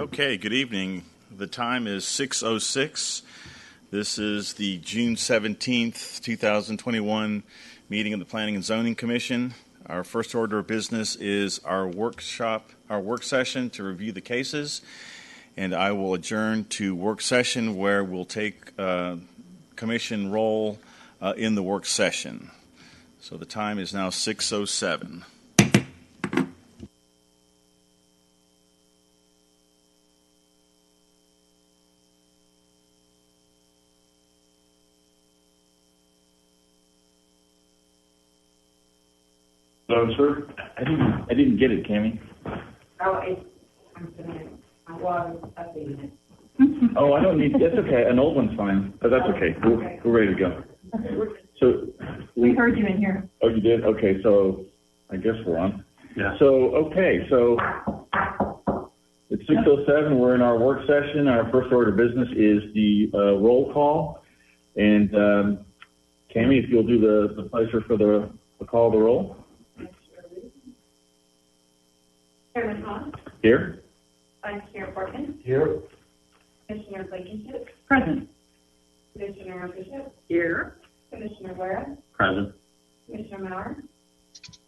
Okay, good evening. The time is 6:06. This is the June 17th, 2021 meeting of the Planning and Zoning Commission. Our first order of business is our work session to review the cases, and I will adjourn to work session where we'll take commission roll in the work session. So the time is now 6:07. Hello, sir. I didn't get it, Cammie. I was updating it. Oh, I don't need. That's okay. An old one's fine, but that's okay. We're ready to go. So we heard you in here. Oh, you did? Okay, so I guess we're on. Yeah. So it's 6:07. We're in our work session. Our first order of business is the roll call, and Cammie, if you'll do the pleasure for the call of the roll. Chairman Hahn. Here. Vice Chair Portman. Here. Commissioner Blankenship. Present. Commissioner Bishop. Here. Commissioner Guerra. Present. Commissioner Maurer.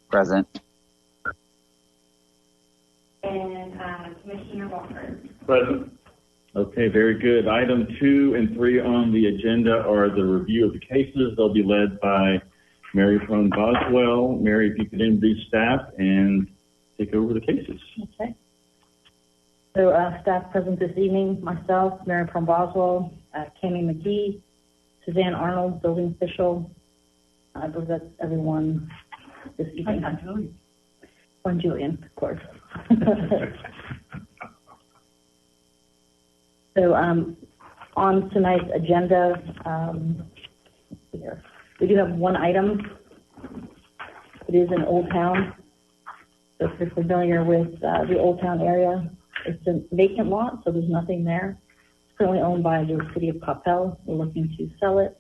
Present. And Commissioner Walker. Present. Okay, very good. Item 2 and 3 on the agenda are the review of the cases. They'll be led by Mary from Boswell. Mary, if you could introduce staff and take over the cases. Okay. So staff present this evening, myself, Mary from Boswell, Cammie McGee, Suzanne Arnold, building official. I believe that's everyone this evening. And Julian, of course. So on tonight's agenda, we do have one item. It is in Old Town. So if you're familiar with the Old Town area, it's a vacant lot, so there's nothing there. It's currently owned by the city of Coppell. We're looking to sell it.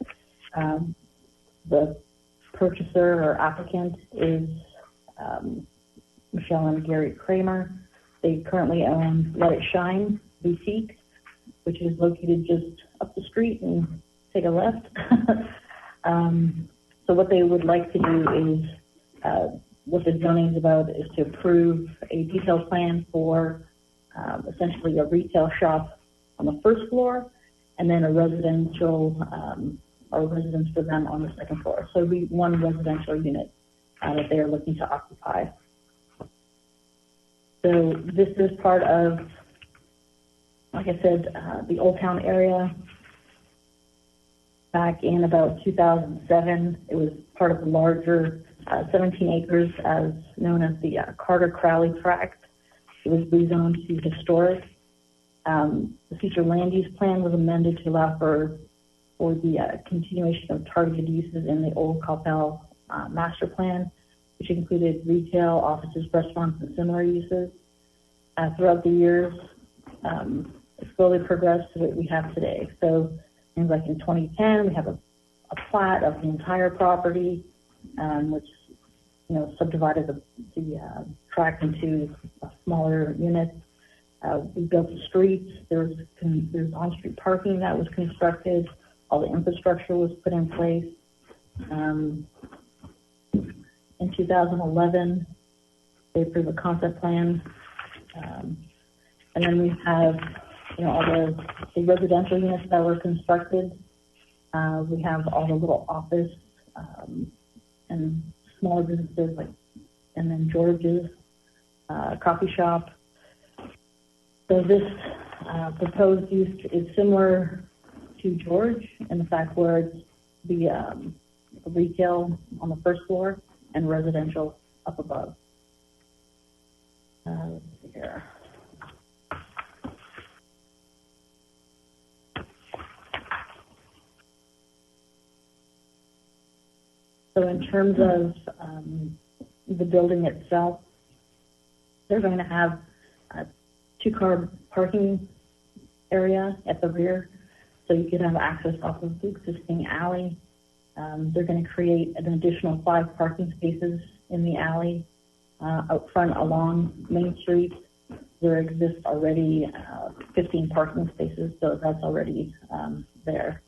The purchaser or applicant is Michelle and Gary Kramer. They currently own Let It Shine Boutique, which is located just up the street and take a left. So what they would like to do is, what the zoning is about is to approve a detailed plan for essentially a retail shop on the first floor and then a residential or residence for them on the second floor. So it'll be one residential unit that they are looking to occupy. So this is part of, like I said, the Old Town area. Back in about 2007, it was part of the larger 17 acres as known as the Carter Crowley Tract. It was rezoned to historic. The future land use plan was amended to allow for the continuation of targeted uses in the old Coppell master plan, which included retail, offices, restaurants, and similar uses. Throughout the years, it slowly progressed to what we have today. So things like in 2010, we have a plat of the entire property, which subdivided the tract into smaller units. We built the streets. There's on-street parking that was constructed. All the infrastructure was put in place. In 2011, they approved a concept plan, and then we have all the residential units that were constructed. We have all the little office and smaller businesses and then George's coffee shop. So this proposed use is similar to George in the fact where it's the retail on the first floor and residential up above. Let's see here. So in terms of the building itself, they're going to have a two-car parking area at the rear, so you can have access off of the existing alley. They're going to create an additional 5 parking spaces in the alley out front along Main Street. there exists already 15 parking spaces, so that's already there.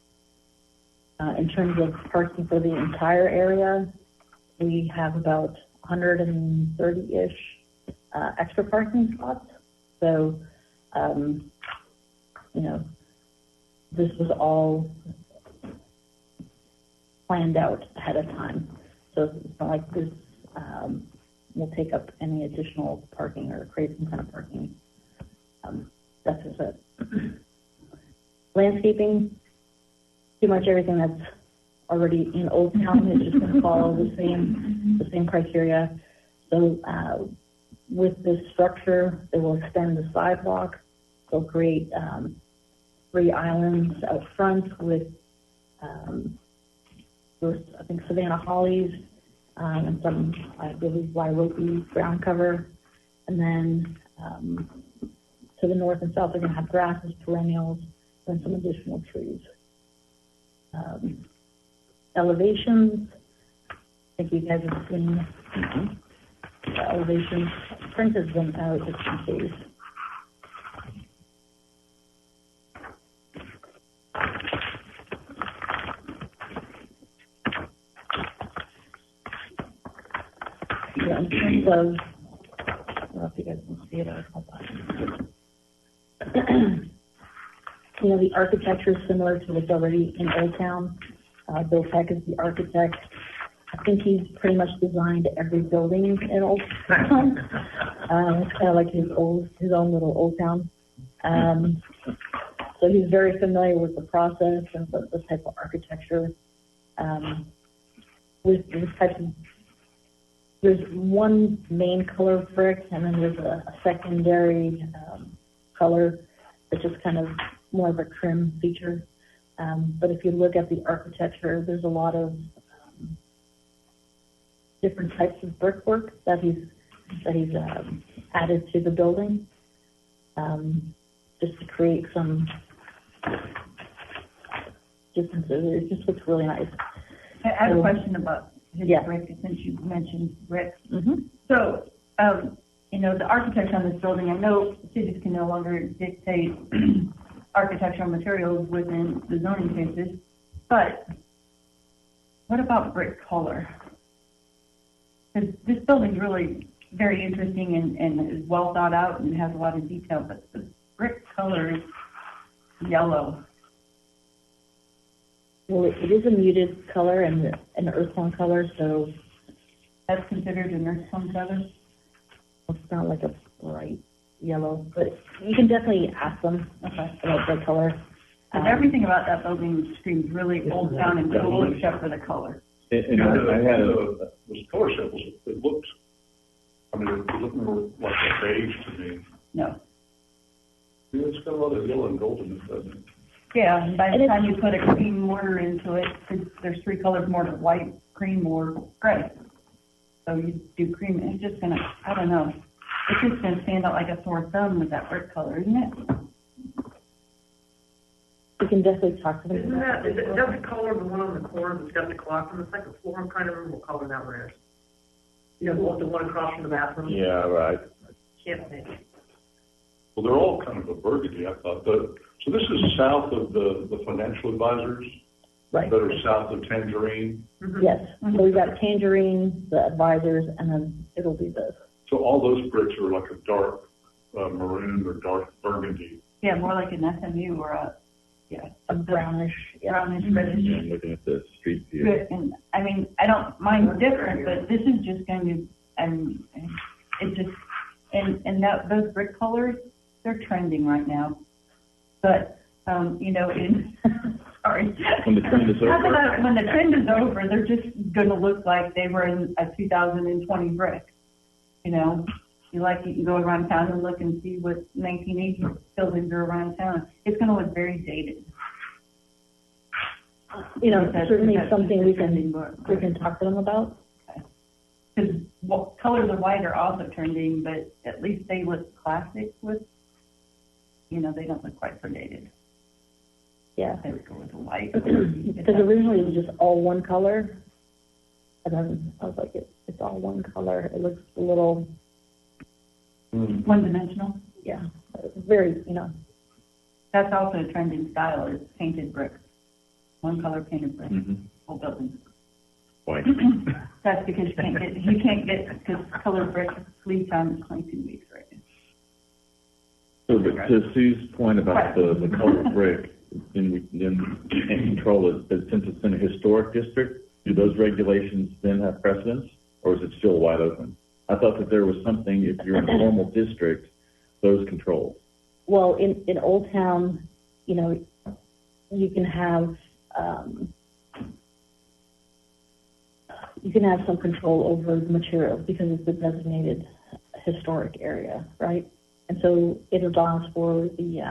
In terms of parking for the entire area, we have about 130-ish extra parking spots. So, you know, this was all planned out ahead of time. So it's not like this will take up any additional parking or create some kind of parking deficit. Landscaping, pretty much everything that's already in Old Town is just going to follow the same criteria. So with this structure, it will extend the sidewalk. They'll create 3 islands out front with I think Savannah hollies and some, I believe, Wairopi ground cover. And then to the north and south, they're going to have grasses, perennials, and some additional trees. Elevations, I think you guys have seen the elevations. Printed them out just in case. Yeah, in terms of, I don't know if you guys can see it or hold on. You know, the architecture is similar to what's already in Old Town. Bill Peck is the architect. I think he's pretty much designed every building in Old Town. It's kind of like his own little Old Town. So he's very familiar with the process and the type of architecture. With this type of, there's one main color of brick, and then there's a secondary color that's just kind of more of a trim feature. But if you look at the architecture, there's a lot of different types of brickwork that he's added to the building, just to create some differences. It just looks really nice. I have a question about his brick, since you mentioned brick. So, you know, the architecture on this building, I know cities can no longer dictate architectural materials within the zoning cases, but what about brick color? Because this building's really very interesting and is well thought out and has a lot of detail, but the brick color is yellow. Well, it is a muted color and an earth tone color, so That's considered an earth tone color? it's not like a bright yellow, but you can definitely ask them about the color. And everything about that building screams really Old Town and cool, except for the color. And I had those color samples, it looked, I mean, it looked more like a beige to me. No. Yeah, it's got a lot of yellow and gold in it, doesn't it? Yeah, and by the time you put a cream mortar into it, there's 3 colors more to white, cream, or gray. So you do cream, and it's just gonna, I don't know. It's just gonna stand out like a sore thumb with that brick color, isn't it? You can definitely talk to them. Isn't that, is that the color of the one on the corner that's got the clock on the second floor? I'm trying to remember what color that one is. You know, the one across from the bathroom? Yeah, right. Can't think. Well, they're all kind of a burgundy, I thought. So this is south of the financial advisors? Right. That are south of Tangerine? Yes. So we've got Tangerine, the advisors, and then it'll be this. So all those bricks are like a dark maroon or dark burgundy. Yeah, more like an SMU or A brownish. brownish reddish. I'm looking at the street view. Good, and I mean, I don't mind different, but this is just going to, and it just, and that those brick colors, they're trending right now. But, you know, sorry. When the trend is over. When the trend is over, they're just going to look like they were in a 2020 brick. You know, you can go around town and look and see what 1980 buildings are around town. It's going to look very dated. You know, certainly something we can talk to them about. Because colors of white are also trending, but at least they look classic with, you know, they don't look quite so dated. Yeah. They would go with the white. Because originally it was just all one color, and then I was like, it's all one color. It looks a little, One-dimensional. yeah, very, That's also a trending style, is painted bricks. One color painted bricks, whole buildings. White. That's because you can't get, because colored bricks, lead time is 22 weeks right now. So, but to Sue's point about the colored brick, then we can't control it, but since it's in a historic district, do those regulations then have precedence, or is it still wide open? I thought that there was something, if you're in a normal district, those controls. well, in Old Town, you can have, some control over the materials because it's a designated historic area, right? And so it allows for the,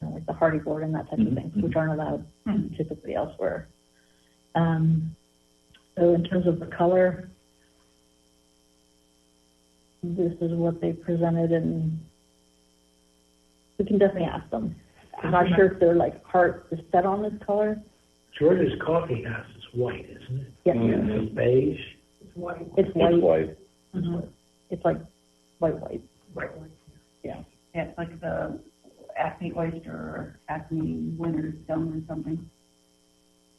like the hardy board and that type of thing, which aren't allowed typically elsewhere. So in terms of the color, this is what they presented, and we can definitely ask them. I'm not sure if their heart is set on this color. George's Coffee House is white, isn't it? Yes, It's beige. It's white. it's white. It's white. It's like white. White. Yeah, it's like the Acme oyster or Acme winter stone or something.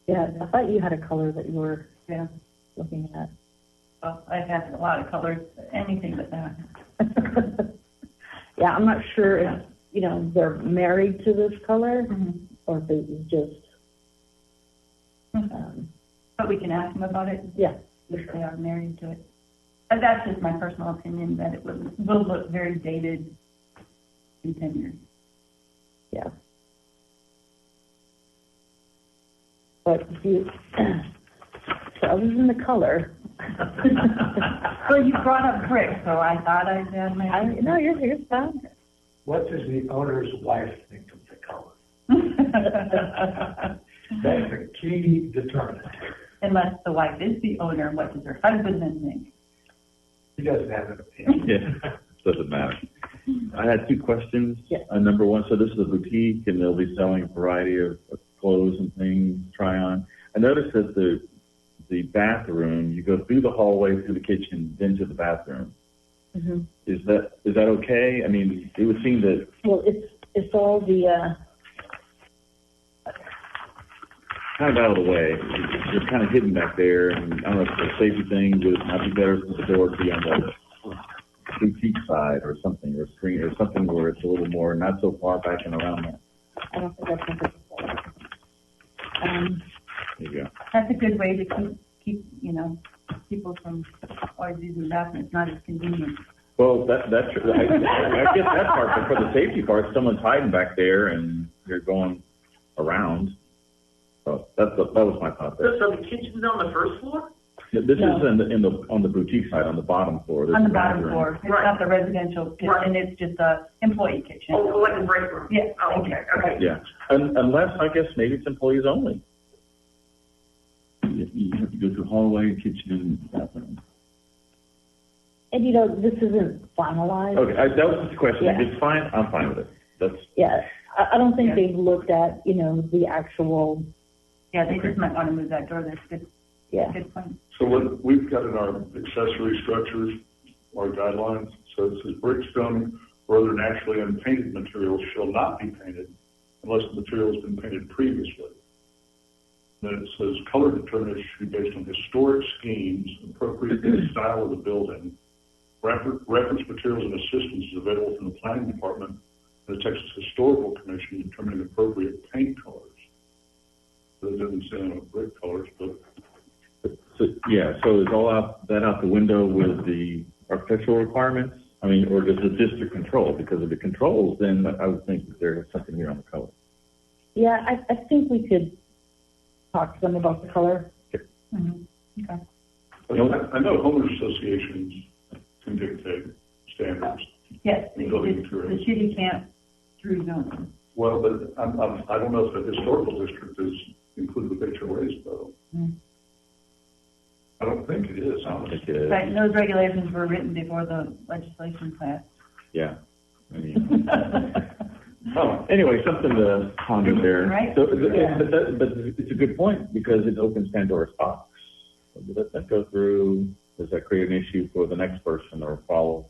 Yeah, I thought you had a color that you were Yeah. looking at. Well, I've had a lot of colors, anything but that. Yeah, I'm not sure if, they're married to this color or if it was just, But we can ask them about it yeah. if they are married to it. But that's just my personal opinion, that it will look very dated in 10 years. Yeah. But if you, so other than the color. Well, you brought up brick, so I thought I'd add my... No, you're fine. What does the owner's wife think of the color? That's a key determinant. Unless the wife is the owner, what does her husband then think? He doesn't have an opinion. Yeah, doesn't matter. I had two questions. Yes. Number one, so this is a boutique, and they'll be selling a variety of clothes and things to try on. I noticed that the bathroom, you go through the hallway, through the kitchen, then to the bathroom. Is that okay? I mean, it would seem that Well, it's all the, kind of out of the way. You're kind of hidden back there, and I don't know if it's a safety thing. Would it not be better for the door to be on the boutique side or something, or screen, or something where it's a little more, not so far back and around that? I don't think that's necessary. There you go. That's a good way to keep people from always using the bathroom. It's not as convenient. Well, that's true. I get that part, but for the safety part, someone's hiding back there and you're going around. So that was my thought there. So the kitchen's on the first floor? This is on the boutique side, on the bottom floor. There's On the a bottom bathroom. floor. It's Right. not the residential kitchen, Right. it's just a employee kitchen. Oh, like a break room? Yeah. Oh, okay. Yeah, unless I guess maybe it's employees only. You have to go through hallway, kitchen, bathroom. And this isn't finalized. Okay, that was just a question. Yeah. If it's fine, I'm fine with it. That's Yeah, I don't think Yeah. they've looked at, the actual, Yeah, they just might want to move that door. That's good. yeah. Good point. So what we've got in our accessory structures, our guidelines, so it says brick, stone, or other naturally unpainted materials shall not be painted unless the material has been painted previously. Then it says color determination should be based on historic schemes appropriate to the style of the building. Reference materials and assistance is available from the planning department and the Texas Historical Commission determining appropriate paint colors. So it doesn't say on brick colors, but so is all out the window with the architectural requirements? I mean, or does the district control? Because if it controls, then I would think that there's something here on the color. Yeah, I think we could talk to them about the color. Mm-hmm. Okay. I know homeowners associations can dictate standards. Yes, the Building materials. city can't through zoning. Well, but I don't know if the historical district is included with HOAs though. Mm. I don't think it is, honestly. Right, and those regulations were written before the legislation passed. Yeah. I mean, anyway, something to ponder there. Right. So, but it's a good point because it opens Pandora's box. So does that go through? Does that create an issue for the next person or follow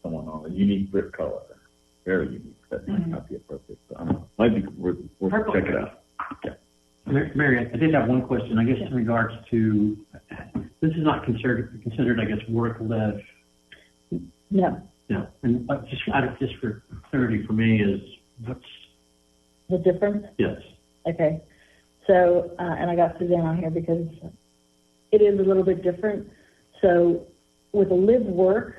someone on a unique brick color? very unique. That might not be appropriate. So I don't know. Might be worth check it out. Yeah. Mary, I did have one question, I guess, in regards to, this is not considered, I guess, work-led. No, No, and just for clarity for me is, what's, the difference? yes. Okay. So, and I got Suzanne on here because it is a little bit different. So with a live work,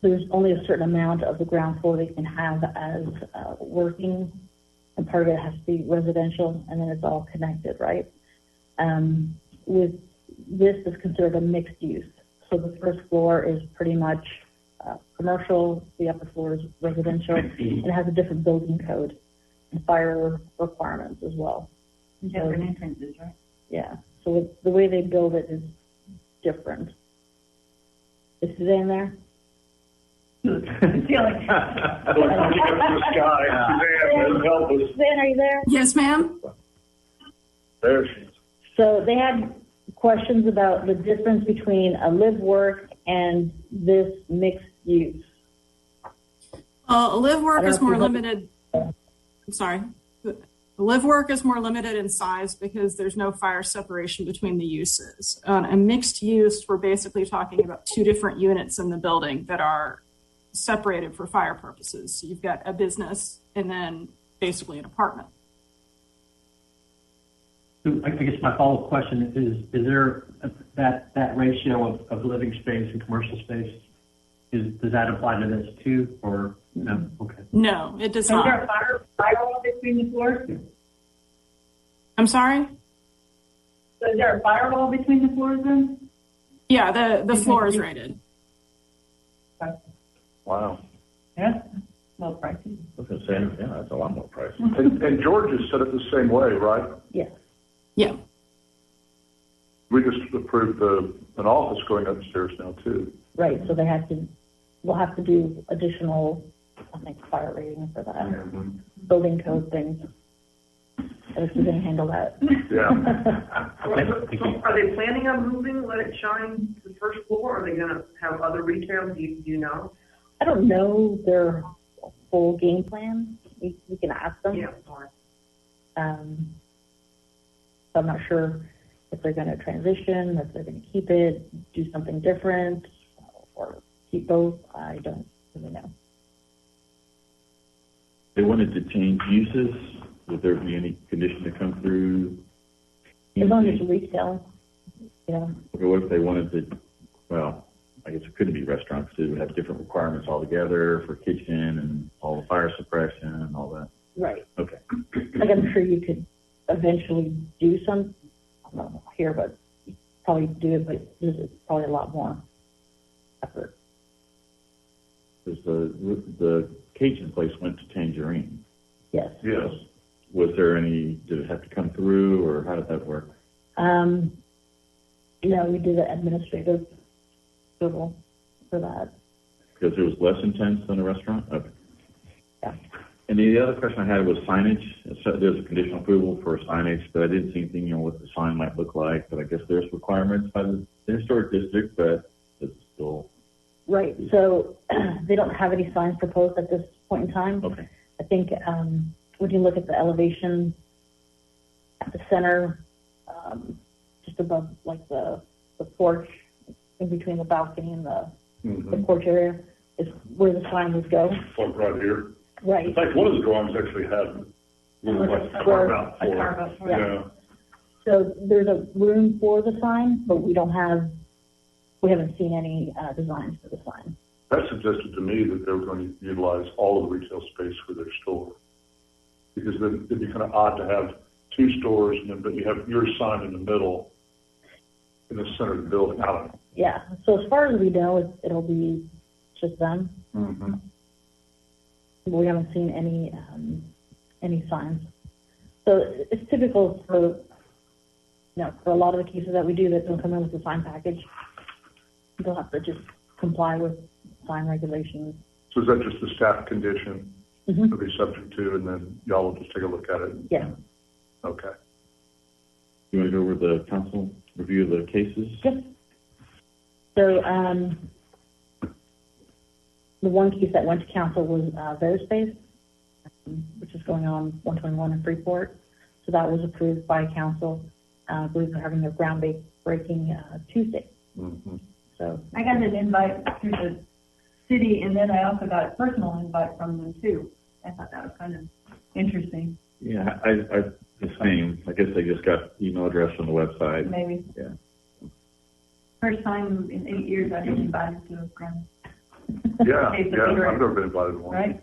there's only a certain amount of the ground floor they can have as working, and part of it has to be residential, and then it's all connected, right? With this is considered a mixed use. So the first floor is pretty much commercial, the upper floor is residential, and it has a different building code and fire requirements as well. Different entrances, right? Yeah, so the way they build it is different. Is Suzanne there? Feeling. Looking up to the sky, Suzanne, help us. Suzanne, are you there? Yes, ma'am. There she is. So they had questions about the difference between a live work and this mixed use. A live work I don't is know more if you- limited. I'm sorry. Live work is more limited in size because there's no fire separation between the uses. A mixed use, we're basically talking about two different units in the building that are separated for fire purposes. So you've got a business and then basically an apartment. So I guess my follow-up question is there that ratio of living space and commercial space, does that apply to this too, or no? Okay. No, it does Is there not. a firewall between the floors? I'm sorry? So is there a firewall between the floors then? Yeah, the floor is rated. Wow. Yeah, well, pricey. I was going to say, yeah, that's a lot more pricey. And Georgia said it the same way, right? Yes. Yeah. We just approved an office going upstairs now too. Right, so we'll have to do additional, I think, fire rating for that, building code things. Or Suzanne handle that. Yeah. So are they planning on moving, let it shine to the first floor, or are they gonna have other retail, do you know? I don't know their full game plan. We can ask them. Yeah, sorry. So I'm not sure if they're going to transition, if they're going to keep it, do something different, or keep both. I don't really know. They wanted to change uses. Would there be any condition to come through? As long as it's retail, you know. Okay, what if they wanted to, well, I guess it couldn't be restaurants, because it would have different requirements altogether for kitchen and all the fire suppression and all that. Right. Okay. Like I'm sure you could eventually do some, I don't know here, but you probably do it, but this is probably a lot more effort. Because the Cajun place went to Tangerine. Yes. Yes. Was there any, did it have to come through, or how did that work? No, we did an administrative approval for that. Because it was less intense than a restaurant? Okay. Yeah. And the other question I had was signage. So there's a conditional approval for signage, but I didn't see anything, what the sign might look like. But I guess there's requirements by the historic district, but it's still. Right. So they don't have any signs proposed at this point in time. Okay. I think when you look at the elevation at the center, just above like the porch, in between the balcony and the porch area, is where the sign would go. Like right here. Right. In fact, one of the drawings actually had like carve out for it. Yeah. So there's a room for the sign, but we haven't seen any designs for the sign. That suggested to me that they were going to utilize all of the retail space for their store. Because then it'd be kind of odd to have two stores, but you have your sign in the middle, in the center of the building. I don't know. Yeah. So as far as we know, it'll be just them. Mm-hmm. We haven't seen any signs. So it's typical for a lot of the cases that we do that don't come in with the sign package. They'll have to just comply with sign regulations. So is that just a staff condition Mm-hmm. to be subject to, and then y'all will just take a look at it? Yeah. Okay. You want to go over the council review of the cases? Yep. So the one case that went to council was Verispace, which is going on 121 in Freeport. So that was approved by council. I believe they're having their groundbreaking Tuesday. Mm-hmm. So I got an invite through the city, and then I also got a personal invite from them too. I thought that was kind of interesting. Yeah, I the same. I guess they just got email address on the website. Maybe. Yeah. First time in 8 years I've been invited to a grand. Yeah, Case of yeah, Peter, I've never been invited to one. Right?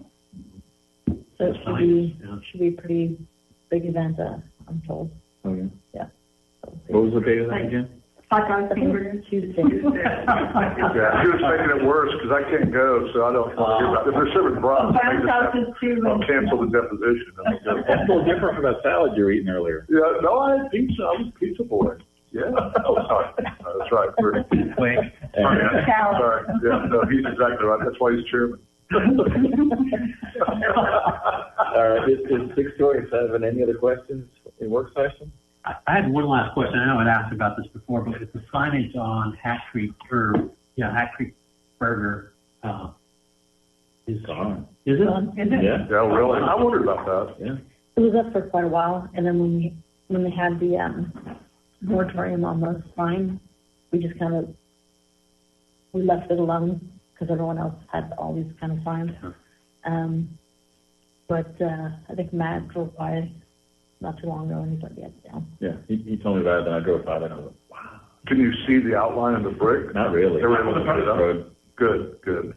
So it should be a pretty big event, I'm told. Oh, yeah. Yeah. What was the date of that again? Hot dogs, I think hamburgers. it's Tuesday. Yeah, he was making it worse because I can't go, so I don't, if they're serving brunch, Bounce houses too. I'll cancel the deposition. That's a little different from that salad you were eating earlier. Yeah, no, I had pizza. I was a pizza boy. Yeah. Oh, sorry. That's right. Wink. Sorry. Yeah, no, he's exactly right. That's why he's chairman. All right, it's 6:27. Any other questions in work session? I had one last question. I know I'd asked about this before, but with the signage on Hat Creek Burger, is Gone. Is it? Is it? Yeah. Yeah, really. I wondered about that. Yeah. It was up for quite a while, and then when they had the moratorium on the sign, we just we left it alone because everyone else had all these kind of signs. But I think Matt drove by not too long ago, and he's like, yeah, it's down. Yeah, he told me about it, and I drove by it, and I was like, wow. Can you see the outline of the brick? Not really. They were able to put it up? Road. Good.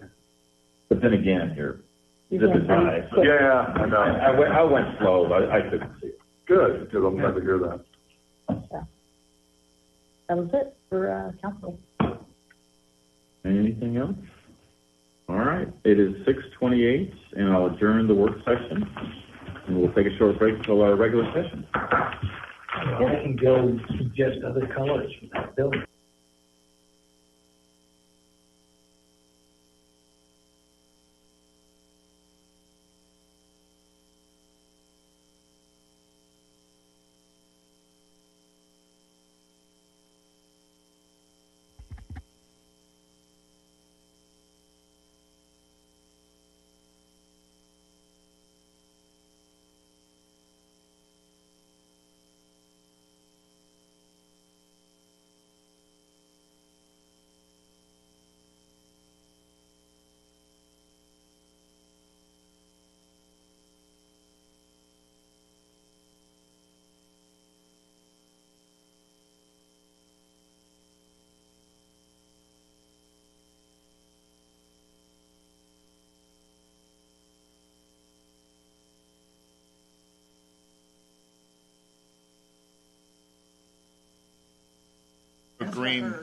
But then again, you're He's zipping like, by. quick. Yeah, I know. I went slow, but I couldn't see it. Good, because I'm glad to hear that. Yeah. That was it for council. Anything else? All right, it is 6:28, and I'll adjourn the work session, and we'll take a short break until our regular session. I can go suggest other colors for that building. Green.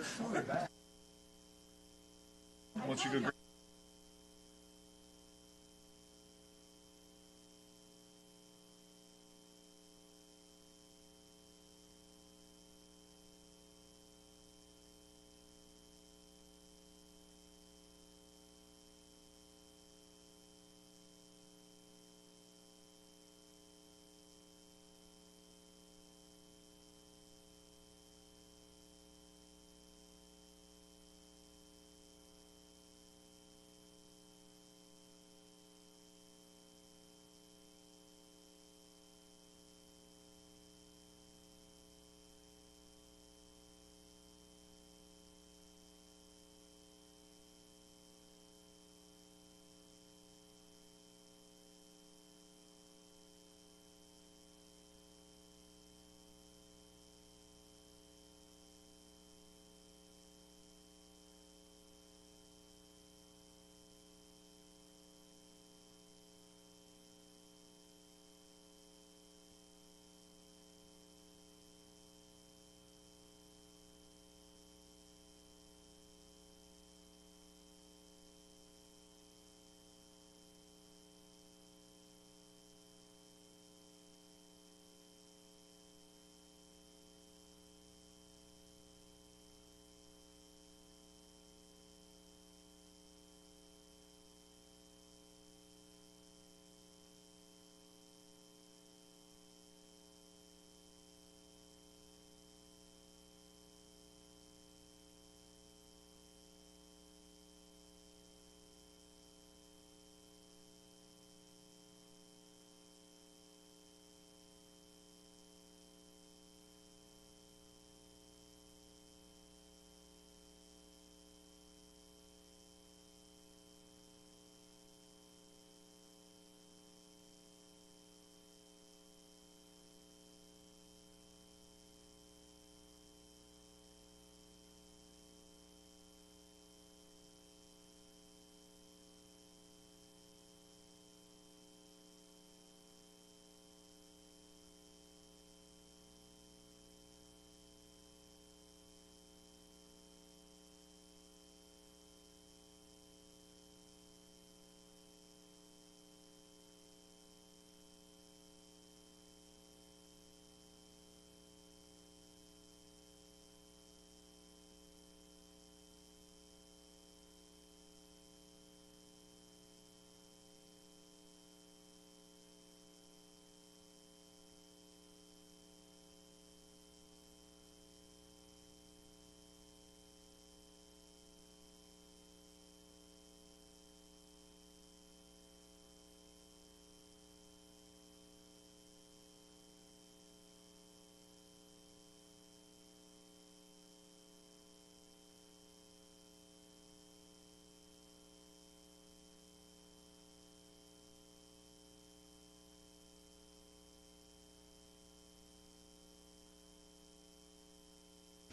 Once you go green.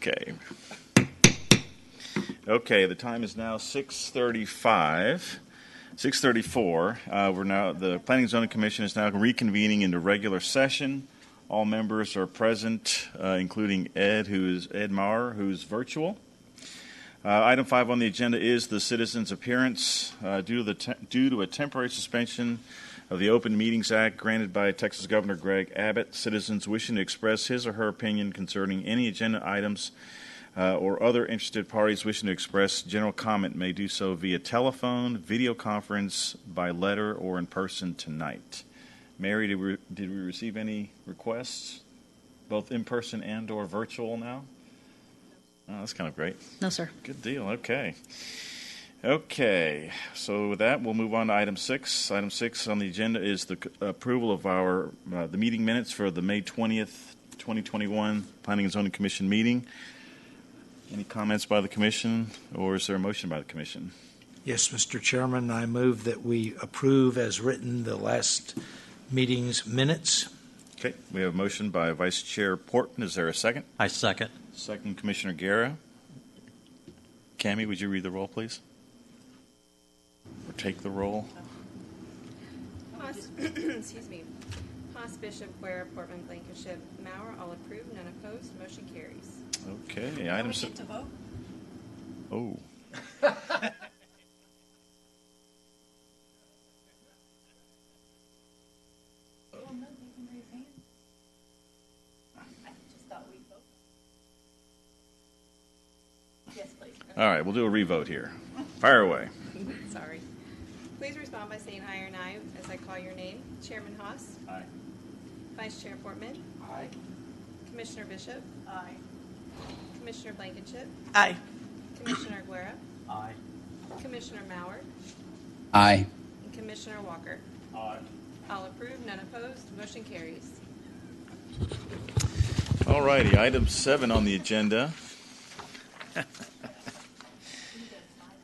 Okay. Okay, the time is now 6:35. 6:34. The Planning and Zoning Commission is now reconvening into regular session. All members are present, including Ed Maurer, who's virtual. Item 5 on the agenda is the citizens' appearance. Due to a temporary suspension of the Open Meetings Act granted by Texas Governor Greg Abbott, citizens wishing to express his or her opinion concerning any agenda items or other interested parties wishing to express general comment may do so via telephone, video conference, by letter, or in person tonight. Mary, did we receive any requests, both in person and or virtual now? Oh, that's kind of great. No, sir. Good deal. Okay. Okay. So with that, we'll move on to item 6. Item 6 on the agenda is the approval of our the meeting minutes for the May 20th, 2021 Planning and Zoning Commission meeting. Any comments by the commission, or is there a motion by the commission? Yes, Mr. Chairman, I move that we approve as written the last meeting's minutes. Okay, we have a motion by Vice Chair Portman. Is there a second? I second. Second, Commissioner Guerra. Cammie, would you read the roll, please? Or take the roll? Excuse me. Haas, Bishop, Guerra, Portman, Blankenship, Maurer, all approved, none opposed, motion carries. Okay, item 6. To vote? Oh. Yes, please. All right, we'll do a revote here. Fire away. Sorry. Please respond by saying aye or nay as I call your name. Chairman Haas. Aye. Vice Chair Portman. Aye. Commissioner Bishop. Aye. Commissioner Blankenship. Aye. Commissioner Guerra. Aye. Commissioner Maurer. Aye. And Commissioner Walker. Aye. All approved, none opposed, motion carries. All righty, item 7 on the agenda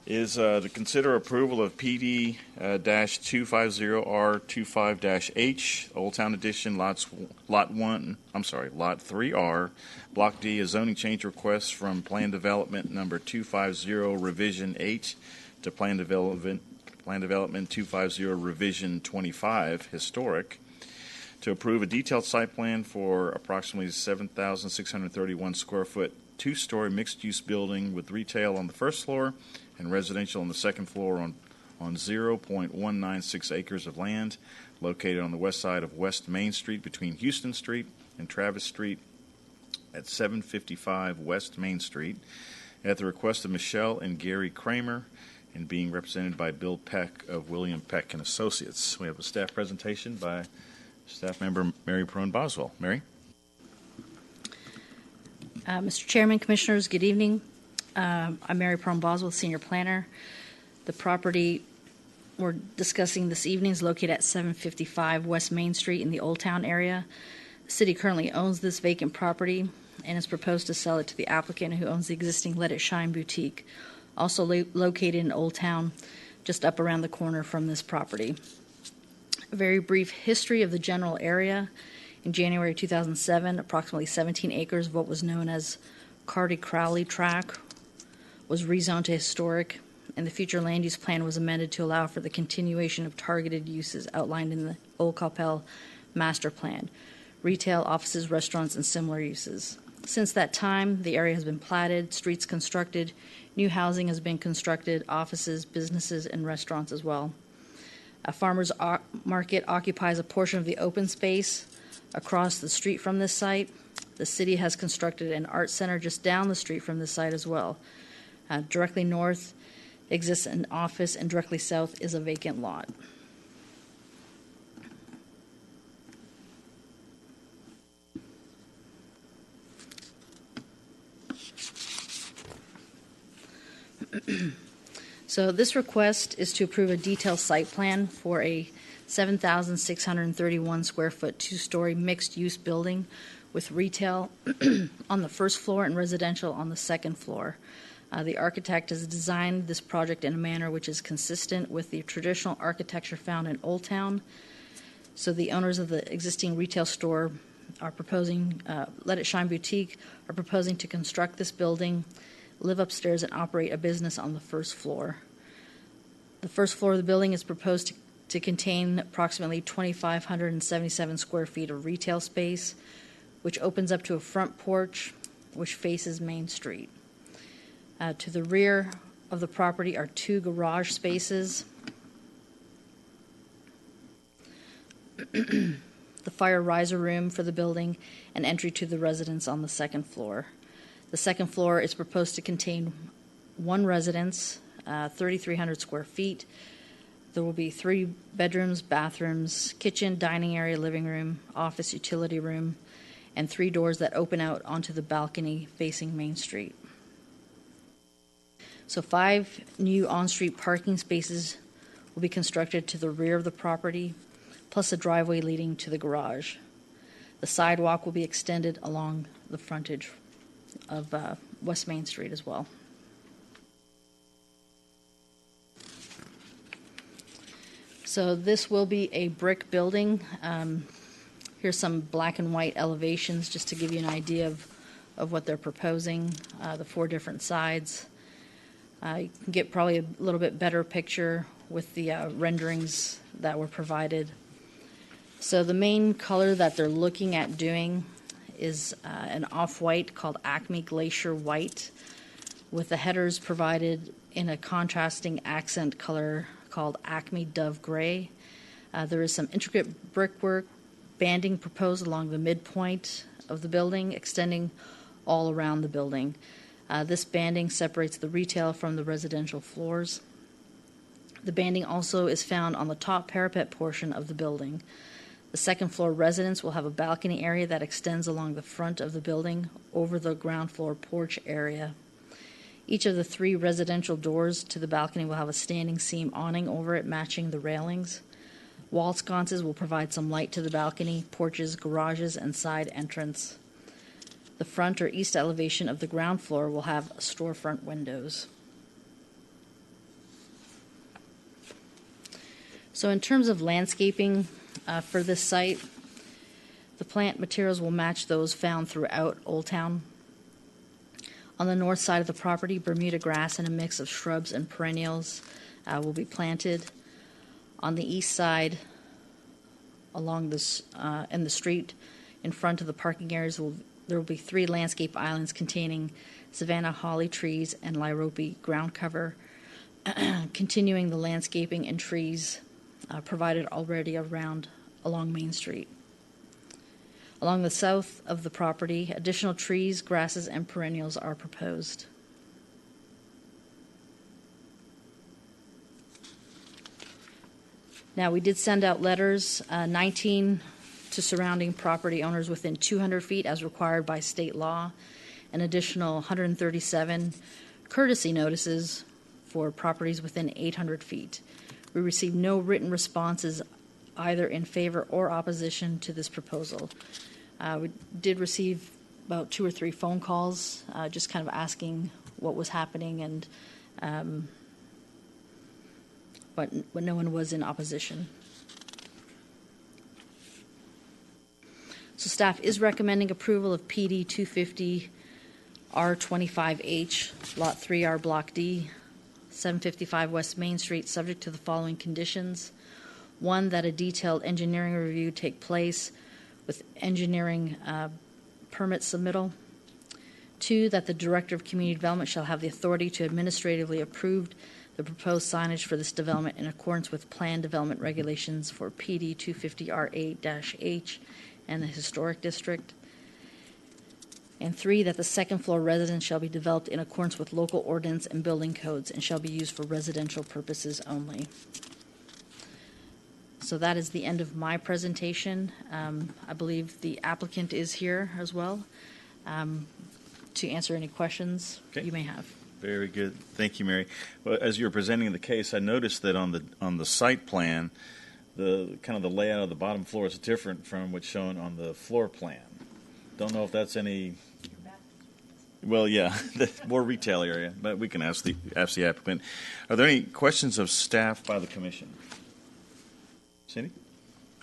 is to consider approval of PD-250R25-H, Old Town Edition, Lot 3R, Block D, a zoning change request from Plan Development number 250 Revision 8 to Plan Development 250 Revision 25, Historic, to approve a detailed site plan for approximately 7,631 square foot, 2-story mixed-use building with retail on the first floor and residential on the second floor on 0.196 acres of land located on the west side of West Main Street between Houston Street and Travis Street at 755 West Main Street at the request of Michelle and Gary Kramer and being represented by Bill Peck of William Peck and Associates. We have a staff presentation by staff member Mary Prone Boswell. Mary? Mr. Chairman, Commissioners, good evening. I'm Mary Prone Boswell, Senior Planner. The property we're discussing this evening is located at 755 West Main Street in the Old Town area. The city currently owns this vacant property and is proposed to sell it to the applicant who owns the existing Let It Shine boutique, also located in Old Town, just up around the corner from this property. A very brief history of the general area. In January 2007, approximately 17 acres of what was known as Carty Crowley Track was rezoned to historic, and the future land use plan was amended to allow for the continuation of targeted uses outlined in the Old Coppell master plan: retail, offices, restaurants, and similar uses. Since that time, the area has been platted, streets constructed, new housing has been constructed, offices, businesses, and restaurants as well. A farmer's market occupies a portion of the open space across the street from this site. The city has constructed an art center just down the street from this site as well. Directly north exists an office, and directly south is a vacant lot. So this request is to approve a detailed site plan for a 7,631 square foot, 2-story mixed-use building with retail on the first floor and residential on the second floor. The architect has designed this project in a manner which is consistent with the traditional architecture found in Old Town. So the owners of the existing retail store are proposing, Let It Shine Boutique are proposing to construct this building, live upstairs, and operate a business on the first floor. The first floor of the building is proposed to contain approximately 2,577 square feet of retail space, which opens up to a front porch which faces Main Street. To the rear of the property are 2 garage spaces, the fire riser room for the building, and entry to the residence on the second floor. The second floor is proposed to contain 1 residence, 3,300 square feet. There will be 3 bedrooms, bathrooms, kitchen, dining area, living room, office, utility room, and 3 doors that open out onto the balcony facing Main Street. So 5 new on-street parking spaces will be constructed to the rear of the property, plus a driveway leading to the garage. The sidewalk will be extended along the frontage of West Main Street as well. So this will be a brick building. Here's some black and white elevations just to give you an idea of what they're proposing, the 4 different sides. You can get probably a little bit better picture with the renderings that were provided. So the main color that they're looking at doing is an off-white called Acme Glacier White, with the headers provided in a contrasting accent color called Acme Dove Gray. There is some intricate brickwork banding proposed along the midpoint of the building, extending all around the building. This banding separates the retail from the residential floors. The banding also is found on the top parapet portion of the building. The second floor residence will have a balcony area that extends along the front of the building over the ground floor porch area. Each of the 3 residential doors to the balcony will have a standing seam awning over it, matching the railings. Wall sconces will provide some light to the balcony, porches, garages, and side entrance. The front or east elevation of the ground floor will have storefront windows. So in terms of landscaping for this site, the plant materials will match those found throughout Old Town. On the north side of the property, Bermuda grass and a mix of shrubs and perennials will be planted. On the east side, along this in the street in front of the parking areas, there will be 3 landscape islands containing savanna holly trees and lyrope ground cover, continuing the landscaping and trees provided already along Main Street. Along the south of the property, additional trees, grasses, and perennials are proposed. Now, we did send out letters, 19 to surrounding property owners within 200 feet as required by state law, an additional 137 courtesy notices for properties within 800 feet. We received no written responses either in favor or opposition to this proposal. We did receive about 2 or 3 phone calls, just kind of asking what was happening, and but no one was in opposition. So staff is recommending approval of PD 250 R25H, Lot 3R, Block D, 755 West Main Street, subject to the following conditions. 1, that a detailed engineering review take place with engineering permit submittal. 2, that the Director of Community Development shall have the authority to administratively approve the proposed signage for this development in accordance with Plan Development Regulations for PD 250R8-H and the Historic District. And 3, that the second floor residence shall be developed in accordance with local ordinance and building codes and shall be used for residential purposes only. So that is the end of my presentation. I believe the applicant is here as well to answer any questions you may have. Very good. Thank you, Mary. Well, as you were presenting the case, I noticed that on the site plan, the kind of the layout of the bottom floor is different from what's shown on the floor plan. Don't know if that's any. Well, yeah, the more retail area, but we can ask the applicant. Are there any questions of staff by the commission? Cindy?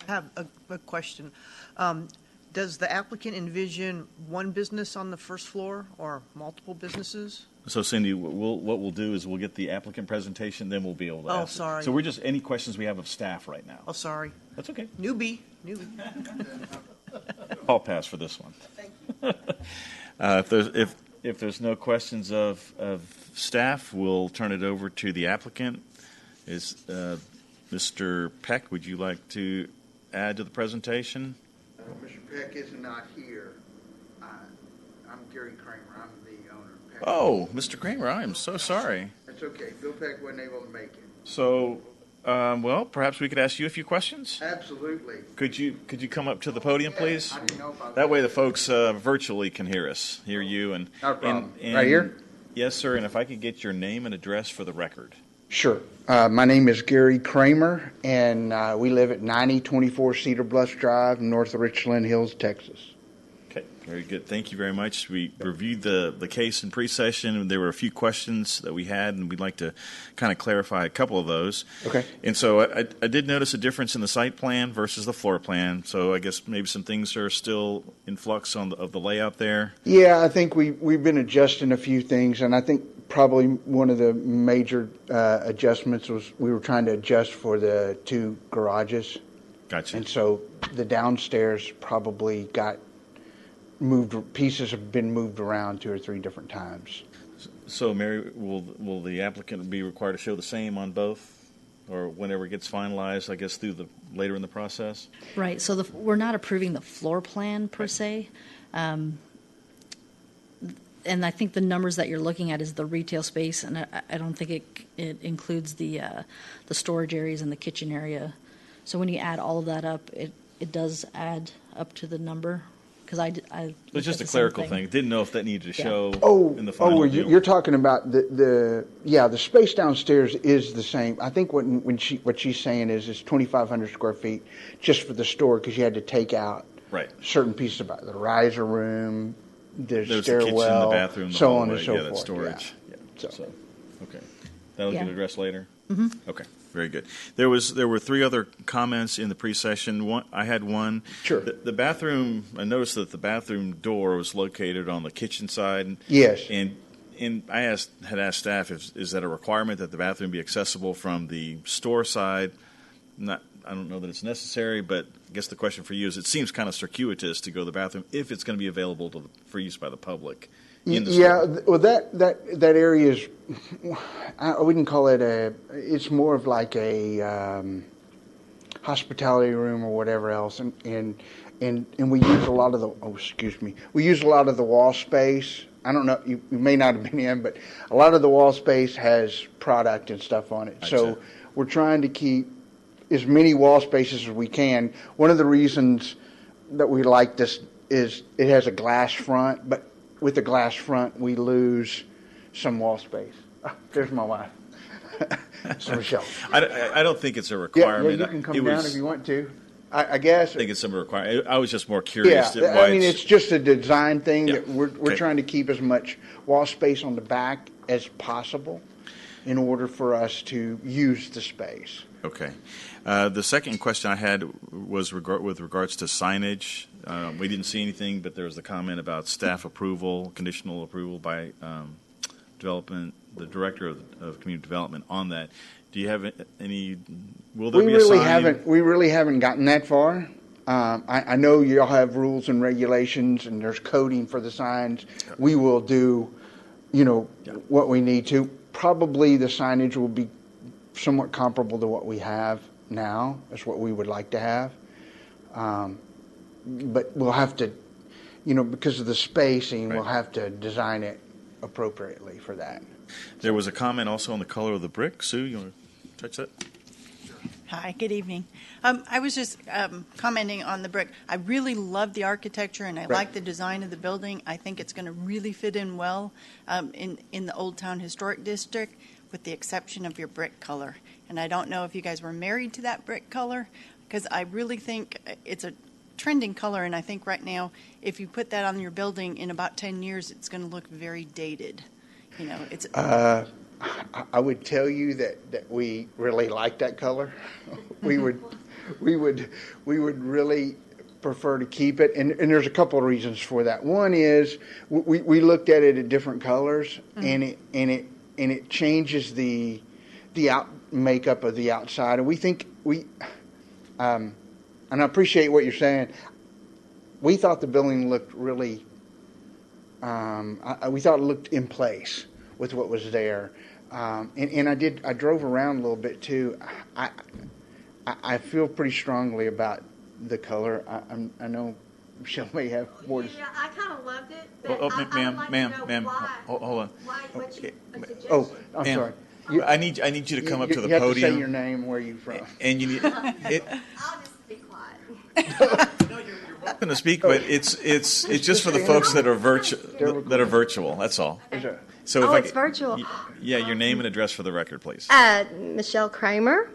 I have a question. Does the applicant envision one business on the first floor or multiple businesses? So Cindy, what we'll do is we'll get the applicant presentation, then we'll be able to Oh, ask. sorry. So we're just, any questions we have of staff right now? Oh, sorry. That's okay. Newbie. I'll pass for this one. If there's no questions of staff, we'll turn it over to the applicant. Is Mr. Peck, would you like to add to the presentation? Mr. Peck is not here. I'm Gary Kramer. I'm the owner of Peck. Oh, Mr. Kramer, I am so sorry. That's okay. Bill Peck wasn't able to make it. So, well, perhaps we could ask you a few questions? Absolutely. Could you come up to the podium, please? I didn't know about That way the folks virtually can hear you. And, Not a problem. and- Right here? Yes, sir, and if I could get your name and address for the record. Sure. My name is Gary Kramer, and we live at 9024 Cedar Bluffs Drive, north of Richland Hills, Texas. Okay, very good. Thank you very much. We reviewed the case in pre-session, and there were a few questions that we had, and we'd like to kind of clarify a couple of those. Okay. And so I did notice a difference in the site plan versus the floor plan, so I guess maybe some things are still in flux of the layout there. Yeah, I think we've been adjusting a few things, and I think probably one of the major adjustments was we were trying to adjust for the two garages. Gotcha. And so the downstairs probably got moved, pieces have been moved around 2 or 3 different times. So, Mary, will the applicant be required to show the same on both, or whenever it gets finalized, I guess, later in the process? Right, so we're not approving the floor plan per se. And I think the numbers that you're looking at is the retail space, and I don't think it includes the storage areas and the kitchen area. So when you add all of that up, it does add up to the number. Because I It's just a clerical thing. Didn't know if that needed to show in the final deal. You're talking about the space downstairs is the same. I think what she's saying is it's 2,500 square feet just for the store because you had to take out certain pieces about the riser room, the There's stairwell, the kitchen, the bathroom, the so hallway, on and so that forth. storage. Yeah. So, okay. That'll get addressed later? Mm-hmm. Okay, very good. There were 3 other comments in the pre-session. I had one. Sure. The bathroom, I noticed that the bathroom door was located on the kitchen side. Yes. And I had asked staff, is that a requirement that the bathroom be accessible from the store side? I don't know that it's necessary, but I guess the question for you is, it seems kind of circuitous to go to the bathroom if it's going to be available for use by the public. Well, that area is, I wouldn't call it it's more of like a hospitality room or whatever else, and we use a lot of we use a lot of the wall space. I don't know, you may not have been in, but a lot of the wall space has product and stuff on it. So we're trying to keep as many wall spaces as we can. One of the reasons that we like this is it has a glass front, but with the glass front, we lose some wall space. Oh, there's my wife. So Michelle. I don't think it's a requirement. Yeah, you can come down if you want to. I guess. I think it's some requirement. I was just more curious. Yeah, I mean, it's just a design thing that we're trying to keep as much wall space on the back as possible in order for us to use the space. Okay. The second question I had was with regards to signage. We didn't see anything, but there was a comment about staff approval, conditional approval by the director of community development on that. Do you have any? Will there be a sign? We really haven't gotten that far. I know you all have rules and regulations, and there's coding for the signs. We will do, what we need to. Probably the signage will be somewhat comparable to what we have now. That's what we would like to have. But we'll have to, because of the spacing, we'll have to design it appropriately for that. There was a comment also on the color of the brick. Sue, you want to touch that? Hi, good evening. I was just commenting on the brick. I really love the architecture, and I like the design of the building. I think it's going to really fit in well in the Old Town Historic District, with the exception of your brick color. And I don't know if you guys were married to that brick color, because I really think it's a trending color, and I think right now, if you put that on your building in about 10 years, it's going to look very dated. It's. I would tell you that we really like that color. we would really prefer to keep it, and there's a couple of reasons for that. One is we looked at it at different colors, and it changes the makeup of the outside, and we think and I appreciate what you're saying. We thought the building looked really. We thought it looked in place with what was there, and I drove around a little bit too. I feel pretty strongly about the color. I know Michelle may have more to say. Yeah, I kind of loved it, but Oh, I ma'am, would like ma'am, to know ma'am, why. hold on. What's your suggestion? Oh, I'm Ma'am, sorry. I need you to come up to the you have podium. to say your name, where you from. And you need it. I'll just be quiet. Welcome to speak, but it's just for the folks that are virtual. That's all. So Oh, if it's virtual. Yeah, your name and address for the record, please. Michelle Kramer,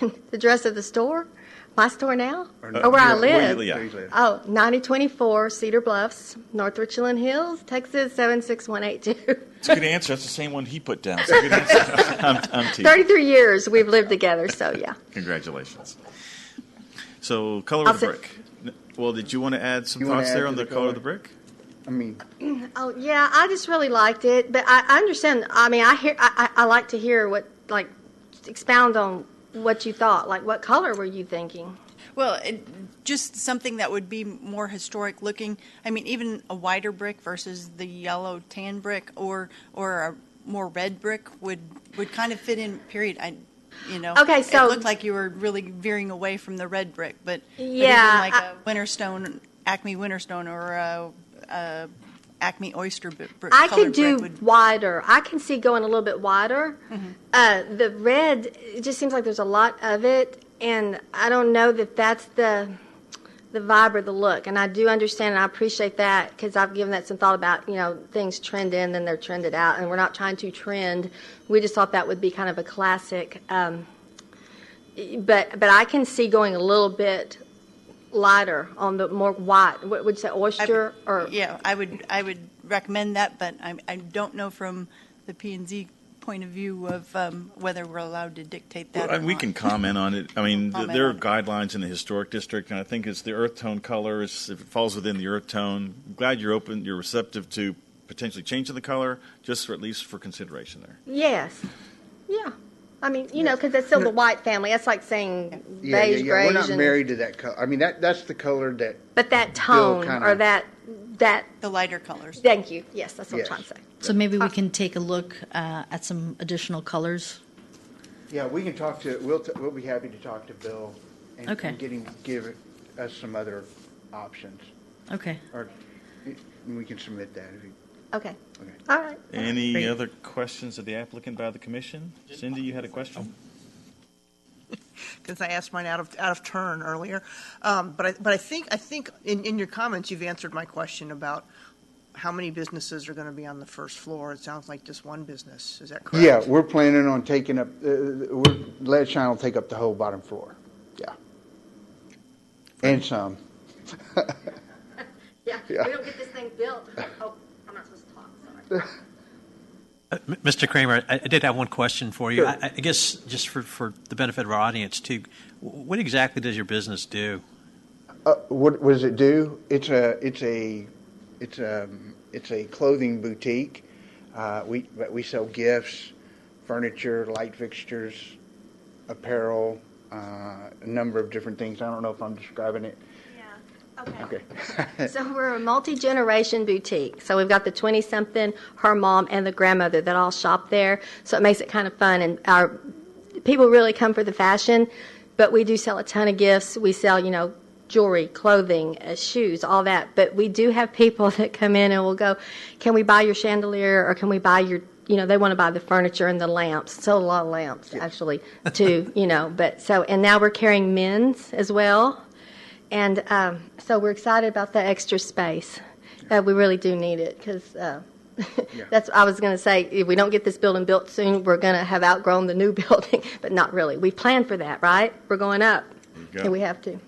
the address of the store, my store now, Or where I where live. you live. Oh, 9024 Cedar Bluffs, North Richland Hills, Texas 76182. It's a good answer. That's the same one he put down. So good answer. I'm teasing. 33 years we've lived together, so yeah. Congratulations. So, color of the brick. Well, did you want to add some thoughts there on the color of the brick? I mean, Oh yeah, I just really liked it, but I understand. I mean, I like to hear what, like, expound on what you thought. Like, what color were you thinking? Well, just something that would be more historic looking. I mean, even a whiter brick versus the yellow tan brick, or a more red brick would kind of fit in. Period. Okay, so- it looked like you were really veering away from the red brick, but Yeah, even like a Winterstone, Acme Winterstone, or a Acme Oyster brick. I colored could do brick would, wider. I can see going a little bit wider. The red, it just seems like there's a lot of it, and I don't know that that's the vibe or the look. And I do understand, and I appreciate that, because I've given that some thought about, things trend in, then they're trended out, and we're not trying to trend. We just thought that would be kind of a classic. But I can see going a little bit lighter on the more white. What would you say, oyster? I would recommend that, but I don't know from the P&Z point of view of whether we're allowed to dictate that. Well, we can comment on it. I mean, Comment there are on it. guidelines in the historic district, and I think it's the earth tone colors. If it falls within the earth tone, I'm glad you're receptive to potentially changing the color, just for, at least for consideration there. Yes. Yeah. I mean, because it's still the white family. That's like saying yeah, beige, We're grayish. not and- married to that color. I mean, that's the color that. But that Bill tone kinda- or that. The lighter colors. Thank you. Yes, that's what Yes. I'm trying to say. So maybe we can take a look at some additional colors. Yeah, we can talk to. We'll be happy to talk to Bill and, Okay. and give us some other options, Okay. or we can submit that. If you, Okay. okay. All right. Any Great. other questions of the applicant by the commission? Cindy, you had a question? Because I asked mine out of turn earlier. But I think in your comments, you've answered my question about how many businesses are going to be on the first floor. It sounds like just one business. Is that correct? Yeah, we're planning on taking up. Lead Shine will take up the whole bottom floor. Yeah, and some. Yeah. Yeah. We don't get this thing built. Oh, I'm not supposed to talk. Sorry. Mr. Kramer, I did have one question for you. Sure. I guess just for the benefit of our audience too, what exactly does your business do? What does it do? It's a clothing boutique. We sell gifts, furniture, light fixtures, apparel, a number of different things. I don't know if I'm describing it. Okay. Okay. So we're a multi-generation boutique. So we've got the 20-something, her mom, and the grandmother that all shop there. So it makes it kind of fun. And our people really come for the fashion, but we do sell a ton of gifts. We sell, jewelry, clothing, shoes, all that. But we do have people that come in and will go, can we buy your chandelier, or can we buy your, they want to buy the furniture and the lamps. So a lot of lamps, actually, too, But so, and now we're carrying men's as well. And so we're excited about the extra space. We really do need it, because that's what I was going to say. If we don't get this building built soon, we're going to have outgrown the new building, but not really. We planned for that, right? We're going up, There you go. and we have to.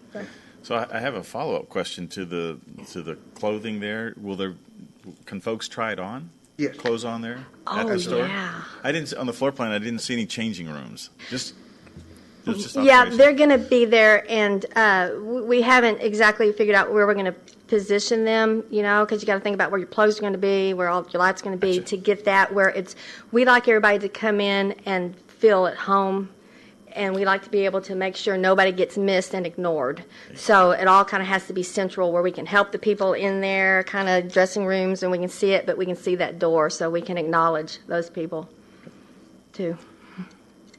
So I have a follow-up question to the clothing there. Can folks try it on? Yes. Clothes on there at Oh, the store? yeah. I didn't on the floor plan. I didn't see any changing rooms. Just Just Yeah, observation. they're going to be there, and we haven't exactly figured out where we're going to position them, because you got to think about where your plugs are going to be, where all your lights are going to be, to get that where we like everybody to come in and feel at home, and we like to be able to make sure nobody gets missed and ignored. So it all kind of has to be central where we can help the people in there, kind of dressing rooms, and we can see it, but we can see that door, so we can acknowledge those people, too.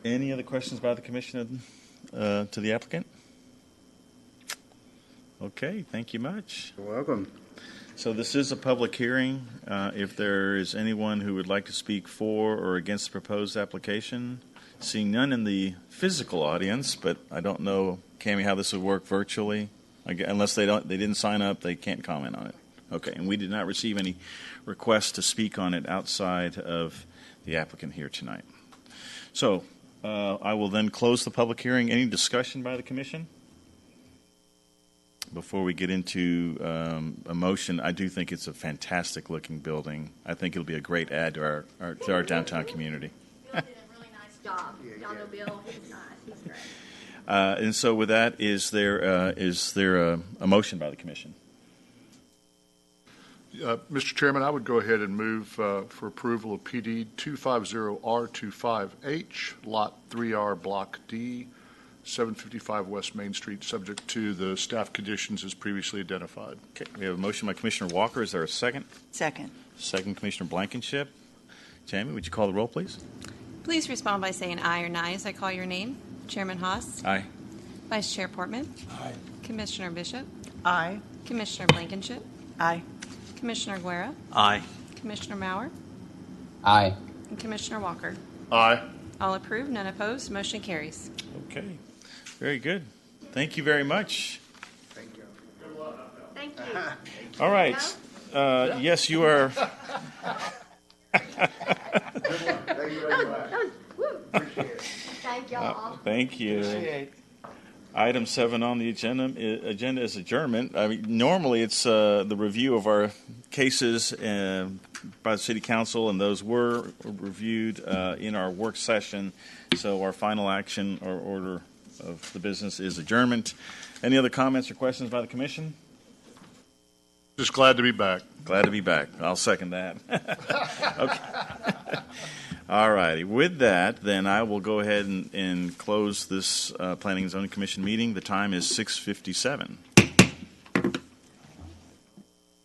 Any other questions by the commission to the applicant? Okay, thank you much. You're welcome. So this is a public hearing. If there is anyone who would like to speak for or against the proposed application, seeing none in the physical audience, but I don't know, Cammie, how this would work virtually. Unless they didn't sign up, they can't comment on it. Okay, and we did not receive any requests to speak on it outside of the applicant here tonight. So I will then close the public hearing. Any discussion by the commission? Before we get into a motion, I do think it's a fantastic-looking building. I think it'll be a great add to our downtown community. Bill did a really nice job. Y'all know Bill. He's nice. He's great. And so with that, is there a motion by the commission? Mr. Chairman, I would go ahead and move for approval of PD 250R25H, Lot 3R, Block D, 755 West Main Street, subject to the staff conditions as previously identified. Okay, we have a motion by Commissioner Walker. Is there a second? Second. Second, Commissioner Blankenship. Jamie, would you call the roll, please? Please respond by saying aye or nay as I call your name. Chairman Haas. Aye. Vice Chair Portman. Aye. Commissioner Bishop. Aye. Commissioner Blankenship. Aye. Commissioner Guerra. Aye. Commissioner Mauer. Aye. And Commissioner Walker. Aye. All approved, none opposed, motion carries. Okay, very good. Thank you very much. Thank you. Thank you. All right. Yes, you are. Thank you very much. Appreciate it. Thank y'all. Thank you. Item 7 on the agenda is adjournment. I mean, normally it's the review of our cases by the City Council, and those were reviewed in our work session. So our final action or order of the business is adjournment. Any other comments or questions by the Commission? Just glad to be back. Glad to be back. I'll second that. Okay. All righty. With that, then I will go ahead and close this Planning and Zoning Commission meeting. The time is 6:57.